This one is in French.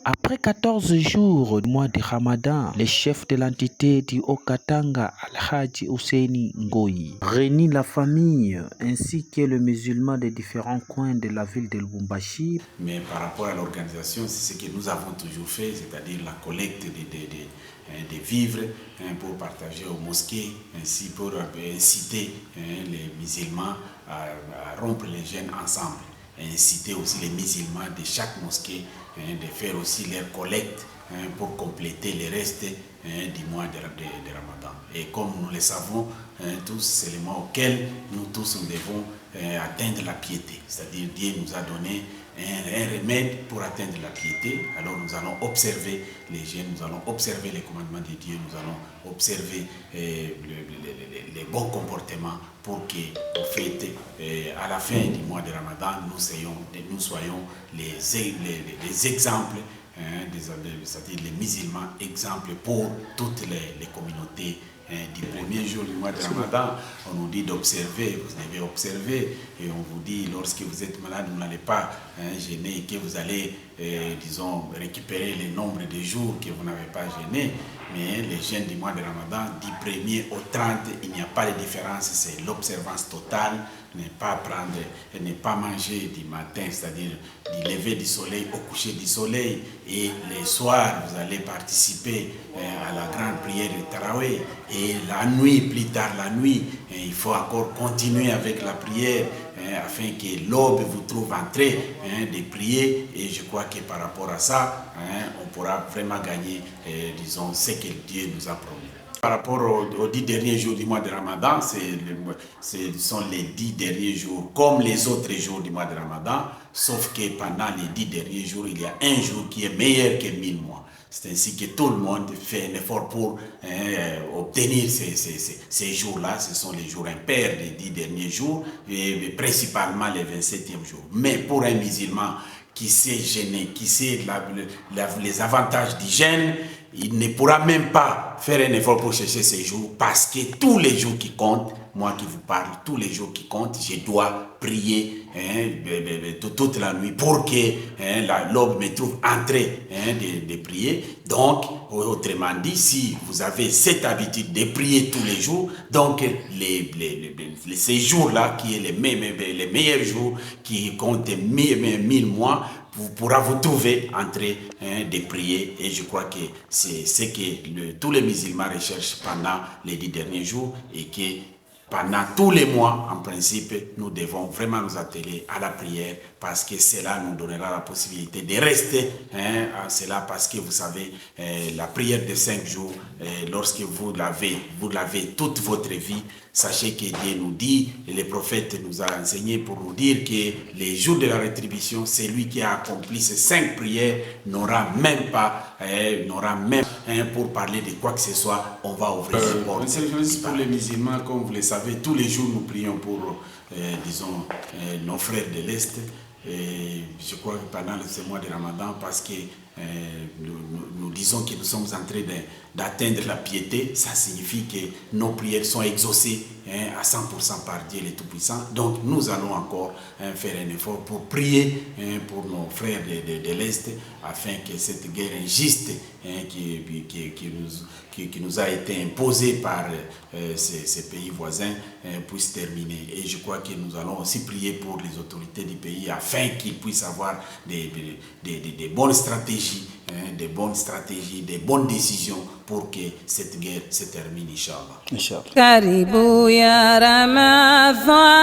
Après 14 jours du mois de Ramadan, le chef de l'entité du Haut-Katanga, Al-Hadji Ousseini Ngoyi, réunit la famille ainsi que les musulmans des différents coins de la ville de Lubumbashi. Mais par rapport à l'organisation, c'est ce que nous avons toujours fait, c'est-à-dire la collecte des vivres pour partager aux mosquées, ainsi pour inciter les musulmans à rompre les jeûnes ensemble. Et inciter aussi les musulmans de chaque mosquée de faire aussi leur collecte pour compléter les restes du mois de Ramadan. Et comme nous le savons tous, c'est le mois auquel nous tous nous devons atteindre la piété. C'est-à-dire Dieu nous a donné un remède pour atteindre la piété. Alors nous allons observer les jeûnes, nous allons observer les commandements de Dieu, nous allons observer les bons comportements pour qu'au fait, à la fin du mois de Ramadan, nous soyons les exemples, c'est-à-dire les musulmans exemples pour toutes les communautés. Du premier jour du mois de Ramadan, on nous dit d'observer, vous devez observer, et on vous dit lorsque vous êtes malade, vous n'allez pas jeûner, que vous allez, disons, récupérer le nombre de jours que vous n'avez pas jeûné. Mais les jeûnes du mois de Ramadan, du 1er au 30, il n'y a pas de différence, c'est l'observance totale, ne pas prendre, ne pas manger du matin, c'est-à-dire du lever du soleil au coucher du soleil, et les soirs, vous allez participer à la grande prière de Tarawih, et la nuit, plus tard la nuit, il faut encore continuer avec la prière, afin que l'aube vous trouve en train de prier, et je crois que par rapport à ça, on pourra vraiment gagner, disons, ce que Dieu nous a promis. Par rapport aux 10 derniers jours du mois de Ramadan, ce sont les 10 derniers jours comme les autres jours du mois de Ramadan, sauf que pendant les 10 derniers jours, il y a un jour qui est meilleur que 1000 mois. C'est ainsi que tout le monde fait un effort pour obtenir ces jours-là. Ce sont les jours impairs des 10 derniers jours, et principalement les 27e jours. Mais pour un musulman qui sait jeûner, qui sait les avantages du jeûne, il ne pourra même pas faire un effort pour chercher ces jours, parce que tous les jours qui comptent, moi qui vous parle, tous les jours qui comptent, je dois prier toute la nuit pour que l'aube me trouve en train de prier. Donc, autrement dit, si vous avez cette habitude de prier tous les jours, donc ces jours-là, qui est les meilleurs jours, qui comptent 1000 mois, vous pourrez vous trouver en train de prier. Et je crois que c'est ce que tous les musulmans recherchent pendant les 10 derniers jours, et que pendant tous les mois, en principe, nous devons vraiment nous atteler à la prière, parce que cela nous donnera la possibilité de rester à cela, parce que vous savez, la prière de 5 jours, lorsque vous l'avez toute votre vie, sachez que Dieu nous dit, et les prophètes nous ont enseigné pour nous dire que les jours de la rétribution, c'est lui qui a accompli ces 5 prières, n'aura même pour parler de quoi que ce soit, on va ouvrir les portes. Pour les musulmans, comme vous le savez, tous les jours nous prions pour, disons, nos frères de l'Est. Et je crois que pendant ce mois de Ramadan, parce que nous disons que nous sommes en train d'atteindre la piété, ça signifie que nos prières sont exaucées à 100% par Dieu le Tout-Puissant. Donc nous allons encore faire un effort pour prier pour nos frères de l'Est, afin que cette guerre injuste qui nous a été imposée par ces pays voisins puisse terminer. Et je crois que nous allons aussi prier pour les autorités du pays, afin qu'ils puissent avoir des bonnes stratégies, des bonnes décisions pour que cette guerre se termine, Inch'Allah. Karibu ya Ramadhani